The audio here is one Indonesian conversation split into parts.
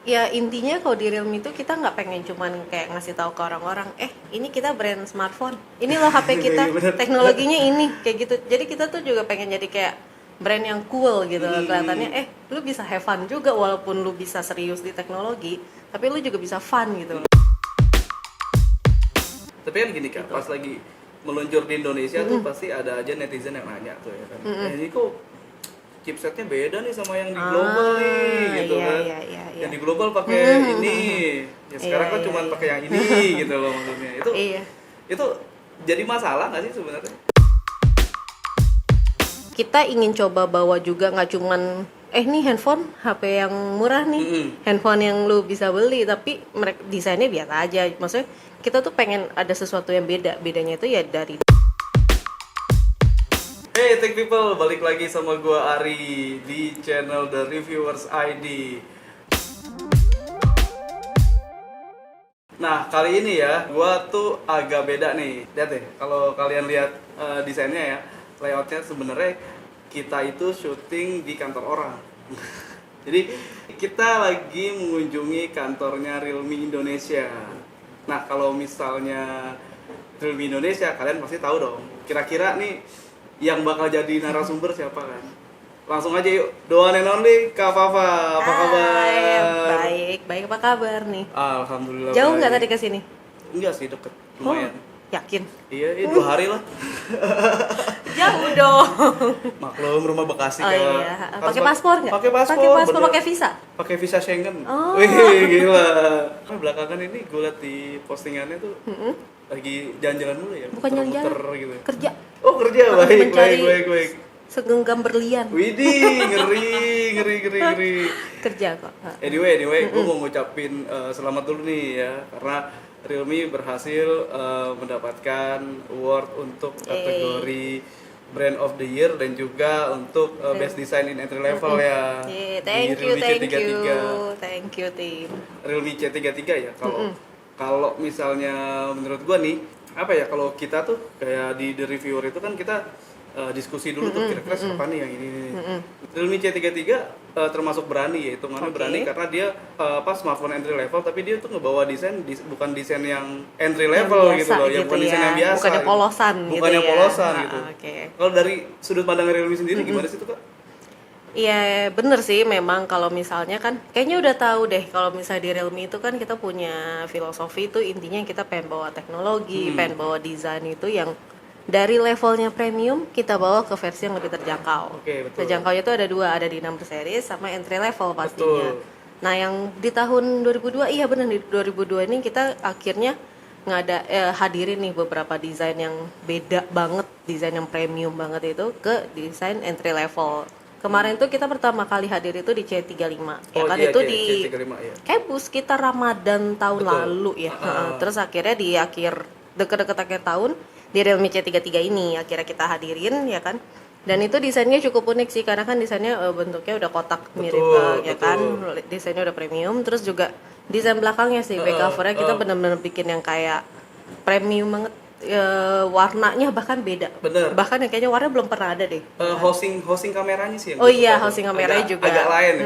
Ya intinya kalau di Realme itu kita nggak pengen cuman kayak ngasih tahu ke orang-orang, ini kita brand smartphone, ini loh HP kita, Iya bener. teknologinya ini kayak gitu. Jadi kita tuh juga pengen jadi kayak brand yang cool gitu loh. Kelihatannya lu bisa have fun juga walaupun lu bisa serius di teknologi, tapi lu juga bisa fun gitu loh. Tapi kan gini Kak, Gitu. pas lagi meluncur di Indonesia tuh pasti ada aja netizen yang nanya tuh ya kan. Ini kok chipsetnya beda nih sama yang di global nih gitu iya, kan. iya. Yang di global pakai ini. Ya sekarang kan cuma pakai yang ini gitu loh maksudnya. Iya. Itu jadi masalah nggak sih sebenarnya? Kita ingin coba bawa juga nggak cuman nih handphone HP yang murah nih, handphone yang lu bisa beli, tapi mereka desainnya biasa aja. Maksudnya kita tuh pengen ada sesuatu yang bedanya itu ya dari. Hey Tech People, balik lagi sama gua Ari di channel The Reviewers ID. Nah, kali ini ya, gua tuh agak beda nih. Lihat deh, kalau kalian lihat desainnya ya, layoutnya sebenarnya kita itu syuting di kantor orang. Jadi, kita lagi mengunjungi kantornya Realme Indonesia. Nah, kalau misalnya Realme Indonesia, kalian pasti tahu dong. Kira-kira nih yang bakal jadi narasumber siapa kan? Langsung aja yuk, the one and only Kak Fafa, apa kabar? Baik, apa kabar nih? Alhamdulillah. Jauh nggak baik. tadi ke sini? Enggak sih, deket, lumayan. Yakin? Iya, 2 hari lah. Jauh dong. Maklum rumah Bekasi Oh Kak. iya, Harus pakai paspor nggak? Pakai paspor, bener. pakai visa. Pakai visa Schengen. Oh. Wih, gila. Nah, belakangan ini gue liat di postingannya tuh lagi jalan-jalan dulu ya. Bukan muter-muter jalan-jalan. gitu. Kerja. Oh, kerja. Baik, Mencari baik. segenggam berlian. Widih, ngeri. Kerja kok. Anyway, gue mau ngucapin selamat dulu nih ya, karena Realme berhasil mendapatkan award untuk kategori Brand of the Year dan juga untuk Best Design in Entry Level ya. Thank di you, Realme C33. thank you tim. Realme C33 ya. Kalau misalnya menurut gue nih, apa ya, kalau kita tuh kayak di The Reviewer itu kan kita diskusi dulu tuh kira-kira siapa nih yang ini. Realme C33 termasuk berani ya, hitungannya berani karena dia smartphone entry level, tapi dia tuh ngebawa desain bukan desain yang entry level Yang gitu loh, yang bukan desain yang biasa. Bukan yang polosan gitu. gitu Bukan yang ya. polosan gitu. Okay. Kalau dari sudut pandang Realme sendiri gimana sih tuh Kak? Iya bener sih, memang kalau misalnya kan kayaknya udah tahu deh kalau misalnya di Realme itu kan kita punya filosofi itu intinya kita pengen bawa teknologi, pengen bawa desain itu yang dari levelnya premium kita bawa ke versi yang lebih terjangkau. Oke, betul. Terjangkaunya itu ada 2, ada di number series sama entry level pastinya. Betul. Nah yang di tahun 2002, iya benar di 2002 ini kita akhirnya hadirin nih beberapa desain yang beda banget, desain yang premium banget itu ke desain entry level. Kemarin tuh kita pertama kali hadir itu di C35 ya kan, iya, itu C35, di ya. kayak sekitar Ramadan tahun Betul. lalu ya. Terus akhirnya di deket-deket akhir tahun di Realme C33 ini akhirnya kita hadirin ya kan. Dan itu desainnya cukup unik sih karena kan desainnya bentuknya udah kotak mirip ya kan, desainnya udah premium. Terus juga desain belakangnya sih, back covernya kita benar-benar bikin yang kayak premium banget. Warnanya bahkan beda. Bener. Bahkan yang kayaknya warna belum pernah ada deh. Hosting kameranya sih yang Oh gue iya, suka tuh. hosting kameranya juga agak lain ya,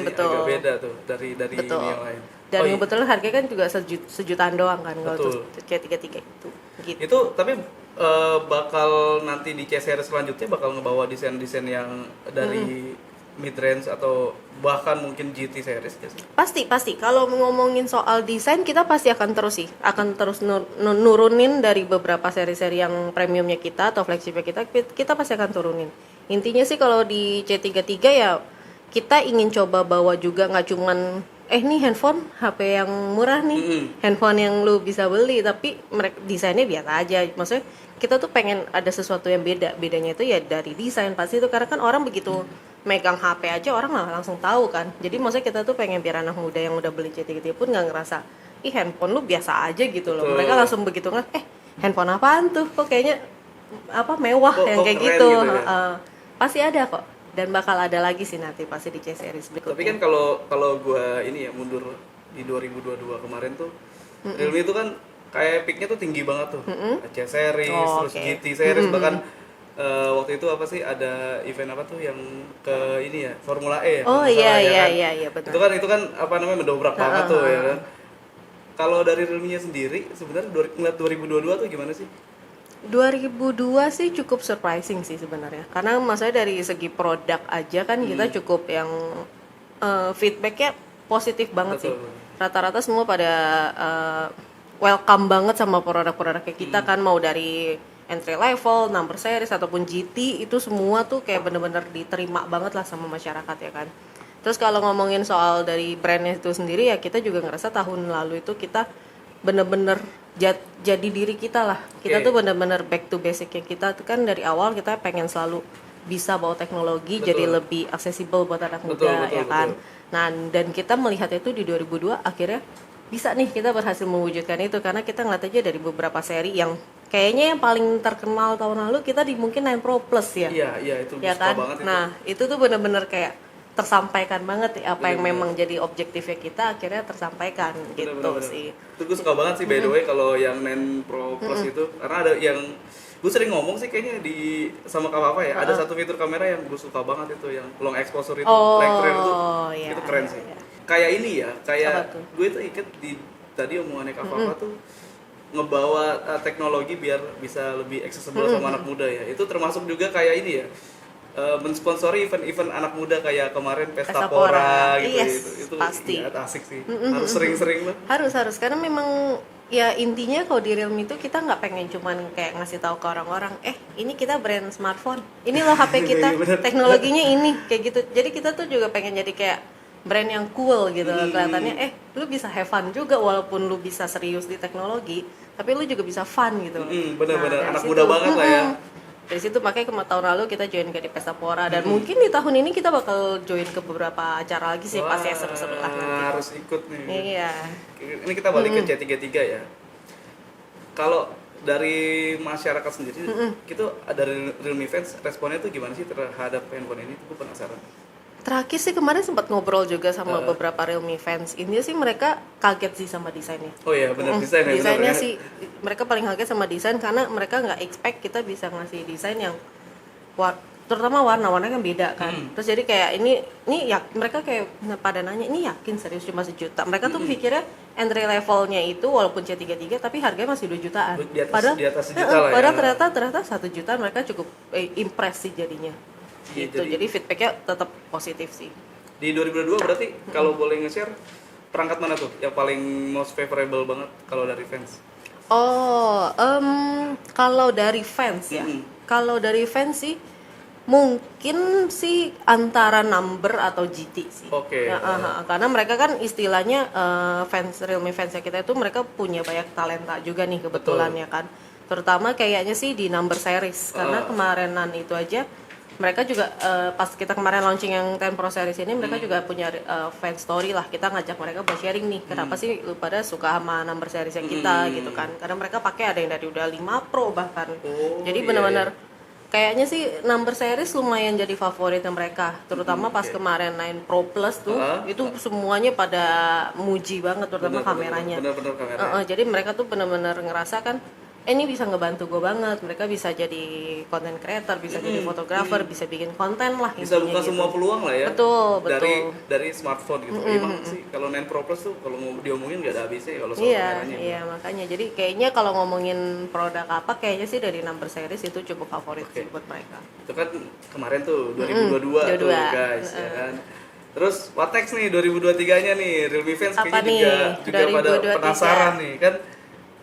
betul. agak beda tuh dari Betul. ini yang lain. Dan Oh, iya. kebetulan harganya kan juga sejutaan doang kan kalau Betul. C33 itu. Gitu. Itu tapi bakal nanti di C series selanjutnya bakal ngebawa desain-desain yang dari mid range atau bahkan mungkin GT series gitu. Pasti. Kalau ngomongin soal desain kita pasti akan terus nurunin dari beberapa seri-seri yang premiumnya kita atau flagshipnya kita pasti akan turunin. Intinya sih kalau di C33 ya kita ingin coba bawa juga nggak cuman nih handphone HP yang murah nih, handphone yang lu bisa beli, tapi mereka desainnya biasa aja. Maksudnya kita tuh pengen ada sesuatu yang bedanya itu ya dari desain pasti itu, karena kan orang begitu megang HP aja orang langsung tahu kan. Jadi maksudnya kita tuh pengen biar anak muda yang udah beli C33 pun nggak ngerasa handphone lu biasa aja gitu loh. Mereka langsung begitu handphone apaan tuh, kok kayaknya mewah yang kayak gitu ya? Pasti ada kok, dan bakal ada lagi sih nanti pasti di C series berikutnya. Tapi kan kalau gue ini ya mundur di 2022 kemarin tuh, Realme itu kan kayak peaknya tuh tinggi banget tuh. C series, terus GT series, bahkan waktu itu apa sih ada event apa tuh yang ke ini ya Formula E ya Oh kalau nggak iya salah, ya iya kan? iya benar. Itu kan apa namanya mendobrak banget tuh ya kan. Kalau dari Realme-nya sendiri sebenarnya ngeliat 2022 tuh gimana sih? 2002 sih cukup surprising sih sebenarnya. Karena maksudnya dari segi produk aja kan kita cukup yang feedbacknya positif banget sih. Betul. Rata-rata semua pada welcome banget sama produk-produknya kita kan, mau dari entry level, number series ataupun GT itu semua tuh kayak bener-bener diterima banget lah sama masyarakat ya kan. Terus kalau ngomongin soal dari brandnya itu sendiri ya kita juga ngerasa tahun lalu itu kita bener-bener jadi diri kita lah. Kita Oke. tuh bener-bener back to basic ya. Kita tuh kan dari awal kita pengen selalu bisa bawa teknologi Betul. jadi lebih accessible buat anak Betul, muda betul, ya kan. betul. Nah, dan kita melihat itu di 2002 akhirnya bisa nih kita berhasil mewujudkan itu karena kita ngeliat aja dari beberapa seri yang kayaknya yang paling terkenal tahun lalu kita di mungkin 9 Pro Plus ya. Iya itu Ya suka kan? banget itu. Nah, itu tuh bener-bener kayak tersampaikan banget ya, apa yang Bener-bener. memang jadi objektifnya kita akhirnya tersampaikan gitu Bener-bener. sih. Itu gue suka banget sih by the way kalau yang 9 Pro Plus itu karena ada yang gue sering ngomong sih kayaknya di sama Kak Papa ya ada satu fitur kamera yang gue suka banget itu yang long exposure itu light rare itu iya, itu keren sih. iya. Kayak ini ya Apa kayak tuh? gue tuh ikat di tadi omongannya Kak Papa tuh ngebawa teknologi biar bisa lebih accessible sama anak muda ya. Itu termasuk juga kayak ini ya. Mensponsori event-event anak muda kayak kemarin Pesta Pesta Pora Pora. gitu Yes, itu pasti. ya, asik sih. Harus sering-sering lah. Harus karena memang ya intinya kalau di Realme itu kita nggak pengen cuman kayak ngasih tahu ke orang-orang ini kita brand smartphone, ini loh HP kita, Iya, bener. teknologinya ini kayak gitu. Jadi kita tuh juga pengen jadi kayak brand yang cool gitu loh, kelihatannya lu bisa have fun juga walaupun lu bisa serius di teknologi tapi lu juga bisa fun gitu loh. Bener-bener dari anak situ, muda banget lah ya. dari situ makanya tahun lalu kita join ke di Pesta Pora dan mungkin di tahun ini kita bakal join ke beberapa acara lagi sih pasti yang seru-seru lah nanti. Harus ikut nih. Iya. Ini kita balik ke C33 ya. Kalau dari masyarakat sendiri, kita dari Realme fans responnya tuh gimana sih terhadap handphone ini? Gue penasaran. Terakhir sih kemarin sempat ngobrol juga sama beberapa Realme fans. Ini sih mereka kaget sih sama desainnya. Oh iya benar desain ya. Desainnya bener, ya. sih mereka paling kaget sama desain karena mereka nggak expect kita bisa ngasih desain yang terutama warna-warna kan beda kan. Terus jadi kayak ini ya mereka kayak pada nanya ini yakin serius cuma 1 juta. Mereka tuh pikirnya entry levelnya itu walaupun C33 tapi harganya masih 2 jutaan. Di atas 1 juta lah ya. Padahal ternyata 1 juta mereka cukup impress sih jadinya. Iya, Gitu. Jadi feedbacknya tetap positif sih. Di 2022 berarti kalau boleh nge-share perangkat mana tuh yang paling most favorable banget kalau dari fans? Oh, kalau dari fans ya. Kalau dari fans sih mungkin sih antara number atau GT sih. Oke. Ya, karena mereka kan istilahnya fans Realme fansnya kita itu mereka punya banyak talenta juga nih kebetulan ya kan. Terutama kayaknya sih di number series karena kemarinan itu aja mereka juga pas kita kemarin launching yang 10 Pro series ini mereka juga punya fan story lah, kita ngajak mereka buat sharing nih kenapa sih lu pada suka sama number series yang kita gitu kan, karena mereka pakai ada yang dari udah 5 Pro bahkan. Jadi benar-benar kayaknya sih number series lumayan jadi favoritnya mereka, terutama pas kemarin 9 Pro Plus tuh itu semuanya pada muji banget terutama kameranya. Bener-bener kameranya. Jadi mereka tuh benar-benar ngerasa kan ini bisa ngebantu gue banget, mereka bisa jadi content creator, bisa jadi fotografer, bisa bikin konten lah Bisa buka intinya gitu. semua peluang lah ya. Betul. Dari smartphone gitu. Emang sih kalau 9 Pro Plus tuh kalau mau diomongin nggak ada habisnya kalau soal kameranya. Iya makanya jadi kayaknya kalau ngomongin produk apa kayaknya sih dari number series itu cukup favorit sih buat mereka. Itu kan kemarin tuh 2022 tuh guys ya kan. Terus what next nih 2023-nya nih Realme fans Apa kayaknya nih, juga pada 2023? penasaran nih kan.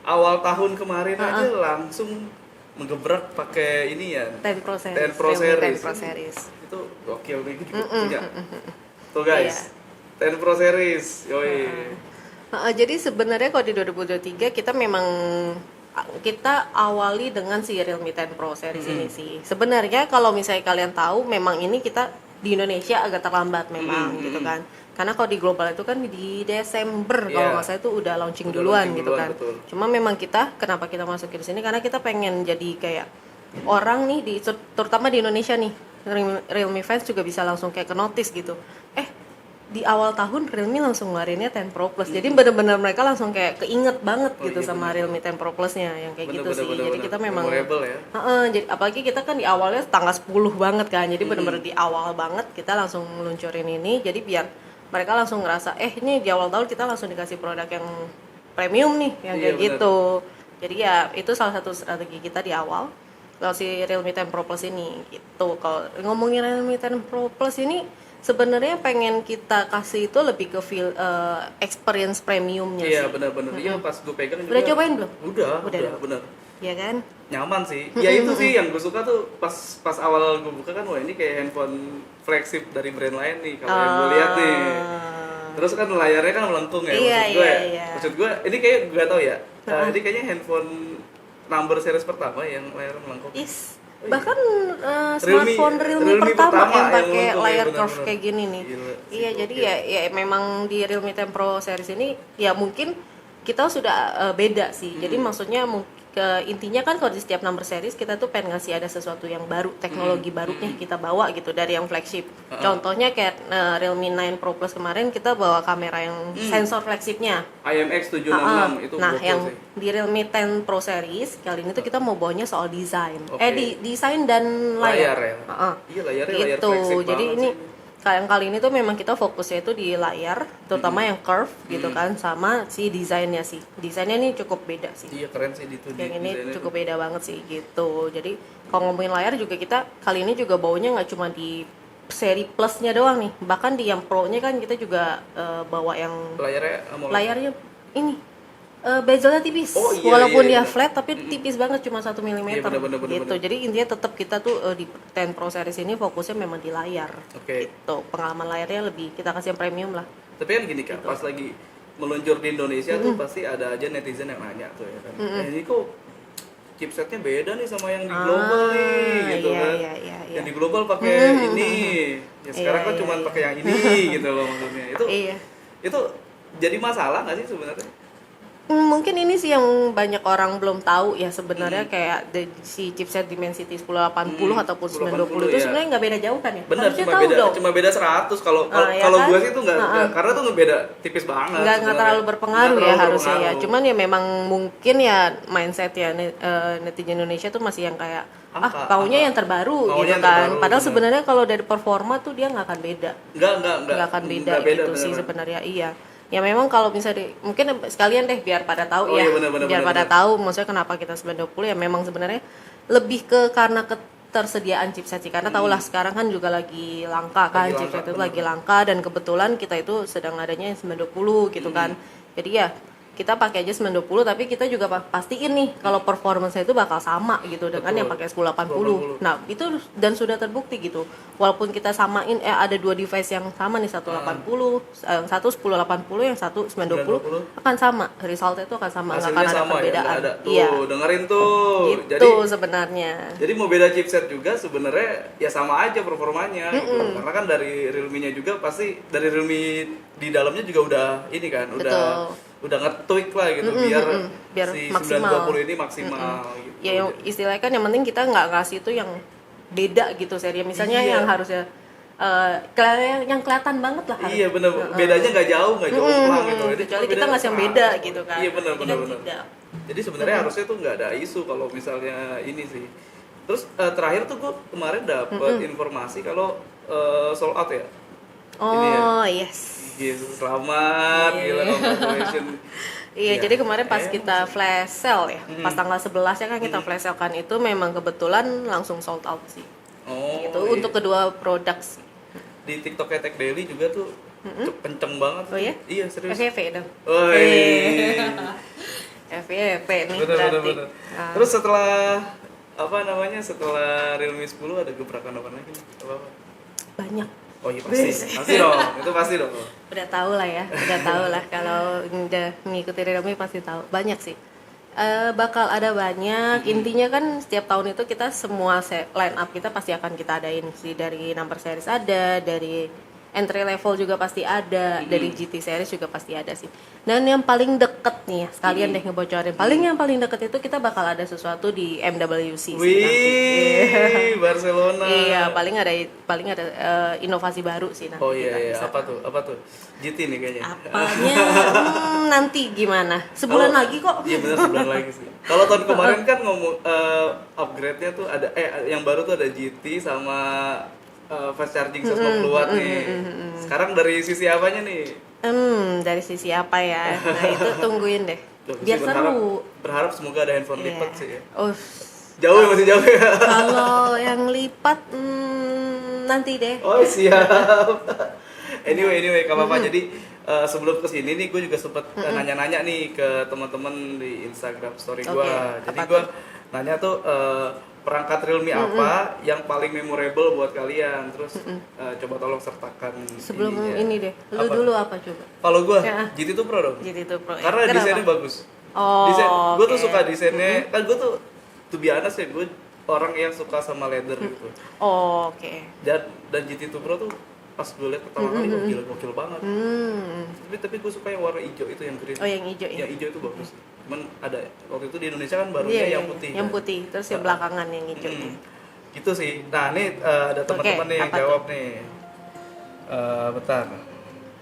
Awal tahun kemarin aja langsung menggebrak pakai ini ya 10 Pro series. 10 Pro Realme series. 10 Pro series. Itu gokil nih gue juga punya. Tuh guys 10 Pro series yoi. Jadi sebenarnya kalau di 2023 kita memang kita awali dengan si Realme 10 Pro series ini sih. Sebenarnya kalau misalnya kalian tahu memang ini kita di Indonesia agak terlambat memang gitu kan. Karena kalau di global itu kan di Desember kalau nggak salah itu udah launching duluan gitu kan. Betul. Cuma memang kenapa kita masukin di sini karena kita pengen jadi kayak orang nih terutama di Indonesia nih Realme fans juga bisa langsung kayak ke notice gitu. di awal tahun Realme langsung ngeluarinnya 10 Pro Plus. Jadi benar-benar mereka langsung kayak keinget banget Oh, gitu iya, sama bener. Realme 10 Pro Plus-nya yang kayak gitu Bener, sih. bener, Jadi bener. kita memang Memorable ya. jadi apalagi kita kan di awalnya tanggal 10 banget kan. Jadi benar-benar di awal banget kita langsung meluncurin ini. Jadi biar mereka langsung ngerasa ini di awal tahun kita langsung dikasih produk yang premium nih, yang Iya, kayak bener. gitu. Jadi ya itu salah satu strategi kita di awal. Kalau si Realme 10 Pro Plus ini gitu. Kalau ngomongin Realme 10 Pro Plus ini sebenarnya pengen kita kasih itu lebih ke feel experience premiumnya Iya, sih. benar-benar. Iya, pas gue pegang juga. Udah cobain belum? Udah, Udah. bener. Ya kan? Nyaman sih. Ya itu sih yang gue suka tuh pas awal gue buka kan, wah ini kayak handphone flagship dari brand lain nih kalau yang gue lihat nih. Terus kan layarnya kan melengkung ya, Iya, maksud gue. iya. Maksud gue ini kayak gue tau ya. Ini kayaknya handphone number series pertama yang layarnya melengkung. Is Oh, iya. bahkan smartphone Realme pertama yang pakai melengkung, layar iya, curve benar-benar. kayak gini nih. Gila, Iya, sih, jadi gokil. ya memang di Realme 10 Pro series ini ya mungkin kita sudah beda sih. Jadi maksudnya intinya kan kalau di setiap number series kita tuh pengen ngasih ada sesuatu yang baru, teknologi barunya kita bawa gitu dari yang flagship. Contohnya kayak Realme 9 Pro Plus kemarin kita bawa kamera yang sensor flagshipnya. IMX 766 itu Nah, gokil yang sih. di Realme 10 Pro series kali ini tuh kita mau bawanya soal desain. Oke. Desain dan Layar layar. ya. Heeh. Iya, layarnya layar Gitu. flagship Jadi banget ini sih. yang kali ini tuh memang kita fokusnya itu di layar, terutama yang curve gitu kan, sama si desainnya sih. Desainnya ini cukup beda sih. Iya, keren sih di 2D Yang ini desainnya cukup tuh. beda banget sih gitu. Jadi kalau ngomongin layar juga kita kali ini juga bawanya nggak cuma di seri plusnya doang nih, bahkan di yang pro-nya kan kita juga bawa yang Layarnya AMOLED. layarnya ini bezelnya tipis. Oh, iya, Walaupun iya, dia iya. flat tapi tipis banget cuma 1 mm Iya, bener, gitu. bener. Jadi intinya tetap kita tuh di 10 Pro series ini fokusnya memang di layar. Oke. Gitu. Pengalaman layarnya lebih kita kasih yang premium lah. Tapi kan gini Kak, pas lagi meluncur di Indonesia tuh pasti ada aja netizen yang nanya tuh ya kan. Ini kok chipsetnya beda nih sama yang di global nih gitu iya, kan. iya. Yang di global pakai ini. Ya sekarang Iya, kan iya, cuma iya. pakai yang ini gitu loh maksudnya. Iya. Itu jadi masalah nggak sih sebenarnya? Mungkin ini sih yang banyak orang belum tahu ya sebenarnya kayak si chipset Dimensity 1080 ataupun 1080, 920 itu ya. sebenarnya nggak beda jauh kan ya? Bener, Harusnya cuma tahu beda dong. cuma beda 100 kalau Ya kalau kan? gua sih tuh nggak karena tuh beda tipis banget. Nggak sebenarnya. terlalu berpengaruh Nggak ya terlalu harusnya ya. berpengaruh. Cuman ya memang mungkin ya mindset ya netizen Indonesia tuh masih yang kayak angka. maunya yang terbaru Maunya gitu yang kan. terbaru, Padahal bener. sebenarnya kalau dari performa tuh dia nggak akan beda. Nggak Akan beda nggak gitu sih bener-bener. sebenarnya. Iya. Ya memang kalau misalnya mungkin sekalian deh biar pada tahu Oh, ya. iya, bener, biar pada bener. tahu maksudnya kenapa kita 920 ya memang sebenarnya lebih ke karena ketersediaan chipset sih karena tahulah sekarang kan juga lagi langka kan, Lagi langka, chipset itu bener. lagi langka dan kebetulan kita itu sedang adanya yang 920 gitu kan. Jadi ya kita pakai aja 920 tapi kita juga pastiin nih kalau performance-nya itu bakal sama gitu dengan Betul. yang pakai 1080. Nah, itu dan sudah terbukti gitu. Walaupun kita samain ada dua device yang sama nih 180, yang satu 1080, yang satu 920 akan sama. Resultnya itu akan sama, nggak akan Hasilnya ada sama ya, perbedaan. nggak ada. Tuh, Iya. dengerin tuh. Gitu sebenarnya. Jadi mau beda chipset juga sebenarnya ya sama aja performanya gitu. Karena kan dari Realme-nya juga pasti dari Realme di dalamnya juga udah ini kan, udah nge-tweak lah gitu Biar si maksimal. 920 ini maksimal gitu. Ya yang istilahnya kan yang penting kita nggak ngasih itu yang beda gitu seri. Misalnya Iya. yang harusnya yang kelihatan banget lah. Iya bener, bedanya nggak jauh pelang gitu. Jadi Kecuali cuma kita beda ngasih yang 100. beda gitu kan. Iya bener Ini kan bener. tidak. Jadi sebenarnya harusnya tuh nggak ada isu kalau misalnya ini sih. Terus terakhir tuh gue kemarin dapet informasi kalau sold out ya. Ini ya. Oh yes. Gila, selamat, gila congratulations. Iya, Ya, jadi kemarin pas emang kita flash sale ya, pas tanggal 11 ya kan kita flash sale kan itu memang kebetulan langsung sold out sih. Oh, Gitu iya. untuk kedua produk sih. Di TikTok Tech Daily juga tuh kenceng banget. Oh iya? Iya serius. FVP dong. Woi. FVP nih Bener, berarti. bener. Terus setelah apa namanya setelah Realme 10 ada gebrakan apa lagi? Apa? Banyak. Oh iya pasti dong, itu pasti dong. Udah tahu lah ya, udah tahu lah kalau udah ngikuti Realme pasti tahu. Banyak sih. Bakal ada banyak. Intinya kan setiap tahun itu kita semua line up kita pasti akan kita adain sih dari number series ada, dari entry level juga pasti ada, dari GT series juga pasti ada sih. Dan yang paling deket nih, sekalian deh ngebocorin. Yang paling deket itu kita bakal ada sesuatu di MWC sih nanti. Wih, Barcelona. Iya, paling ada inovasi baru sih nanti. Oh iya, kita iya. bisa. Apa tuh? GT nih kayaknya. Apanya? Nanti gimana? Sebulan lagi kok. Iya benar, sebulan lagi sih. Kalau tahun kemarin kan ngomong upgrade-nya tuh ada yang baru tuh ada GT sama fast charging 150 watt nih. Sekarang dari sisi apanya nih? Dari sisi apa ya? Nah, itu tungguin deh. Loh, Biar sih seru. Berharap semoga ada handphone lipat sih ya. Oh, Jauh ya, masih jauh ya. kalau yang lipat nanti deh. Oh siap. Anyway, gak apa-apa. Jadi sebelum kesini nih, gue juga sempet nanya-nanya nih ke teman-teman di Instagram story gue. Oke, Jadi apa gue nanya tuh perangkat Realme apa yang paling memorable buat kalian. Terus coba tolong sertakan. Sebelum ininya. ini deh, lu Apa? dulu apa coba? Kalau gue Ya. GT2 Pro dong. GT2 Pro. Karena Kenapa? desainnya bagus. Oh, Gue tuh oke. suka desainnya. Kan gue tuh to be honest ya, gue orang yang suka sama leather gitu. Oh, oke. Dan GT2 Pro tuh pas gue liat pertama kali, wah gila, gokil banget. Tapi gue suka yang warna hijau itu, yang green. Oh, yang hijau ya. Yang hijau itu bagus. Cuman ada waktu itu di Indonesia kan barunya yang putih. Yang kan? putih, terus yang belakangan yang hijau. Gitu sih. Nah ini ada teman-teman nih yang apa jawab nih. Bentar.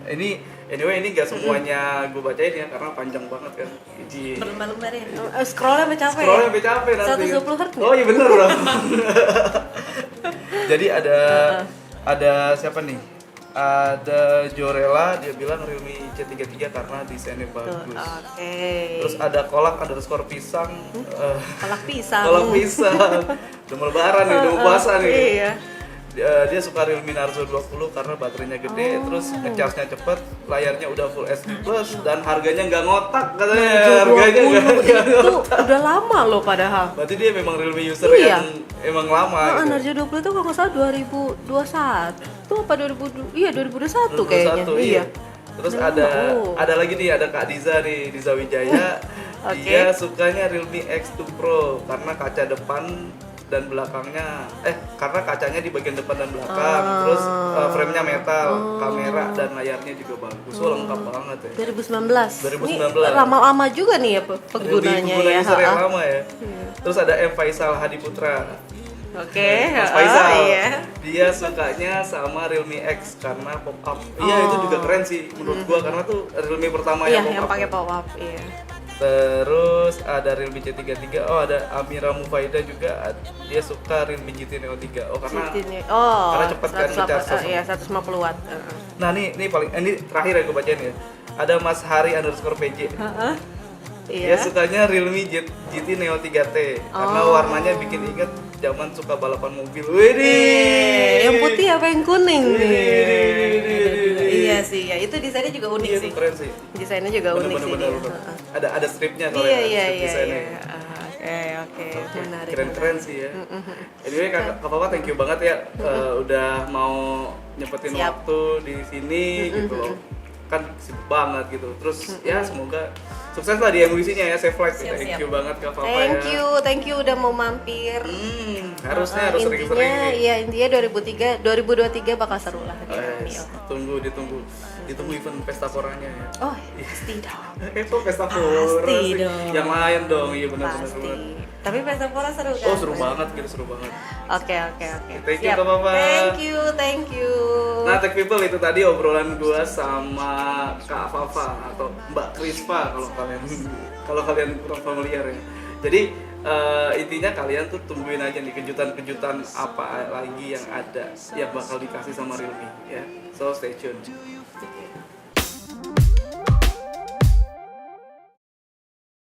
Ini anyway, ini gak semuanya gue bacain ya karena panjang banget kan. Jadi Berlembar-lembar ya. Scrollnya sampai capek. scrollnya sampai capek nanti. 120 Hz. Oh iya bener dong. Jadi ada siapa nih? Ada Jorela, dia bilang Realme C33 karena desainnya bagus. Oke. Terus ada kolak underscore pisang. Kolak pisang. Kolak pisang. Udah mau lebaran nih, udah mau puasa nih. Iya. Dia suka Realme Narzo 20 karena baterainya gede, terus ngecharge-nya cepet, layarnya udah Full HD Plus, dan harganya nggak ngotak katanya. Harganya nggak itu udah lama loh padahal. Berarti dia memang Realme user Iya. yang emang lama gitu. Narjo 20 itu kalau nggak salah 2021 apa 2021 kayaknya. 2021, iya. Terus ada lagi nih, ada Kak Diza nih, Diza Wijaya. Oke. Dia sukanya Realme X2 Pro karena kaca depan dan belakangnya karena kacanya di bagian depan dan belakang, terus frame-nya metal, kamera dan layarnya juga bagus. Lengkap banget ya. 2019. 2019. Ini lama-lama juga nih ya penggunanya Pengguna ya. user yang lama ya. Terus ada M Faisal Hadi Putra. Oke. Mas Faisal, Iya. dia sukanya sama Realme X karena pop up. Iya, itu juga keren sih menurut gua karena tuh Realme pertama Iya, yang yang pop up. pakai pop up, iya. Terus ada Realme C33, ada Amira Mufaida juga, dia suka Realme GT Neo 3. Karena cepet kan ngecharge. Iya, 150 watt. Nah, ini paling ini terakhir ya gue bacain ya. Ada Mas Hari underscore PJ. Dia Iya. sukanya Realme GT Neo 3T karena warnanya bikin inget zaman suka balapan mobil. Widih. Yang putih apa yang kuning nih? Widih. Iya sih, ya itu desainnya juga unik Iya, sih. itu keren sih. Desainnya juga unik sih. Bener-bener. dia. Ada stripnya Iya, soalnya. iya, strip iya, desainnya. iya. Oke, menarik. Keren-keren sih ya. Anyway, Kak Papa thank you banget ya udah mau nyempetin Siap. waktu di sini gitu loh. Kan sibuk banget gitu. Terus ya semoga sukses lah di MWC-nya ya, Safe Flight. Siap, Thank siap. you banget Kak Papa Thank you udah mau mampir. Harusnya harus sering-sering Intinya, nih. iya intinya 2023 bakal seru lah. Oh, yes. Ditunggu event pesta poranya ya. Oh, pasti dong. Itu pesta Pasti pora sih. dong. Yang lain dong, iya benar. Pasti. Tapi Pesta Pora seru kan? Oh seru banget gitu, seru banget. Oke. Thank you, Siap. Kak Papa. Thank you. Nah, Tech People itu tadi obrolan gua sama Kak Fafa atau Mbak Krispa kalau kalian kurang familiar ya. Jadi intinya kalian tuh tungguin aja nih kejutan-kejutan apa lagi yang ada yang bakal dikasih sama Realme ya. So stay tune.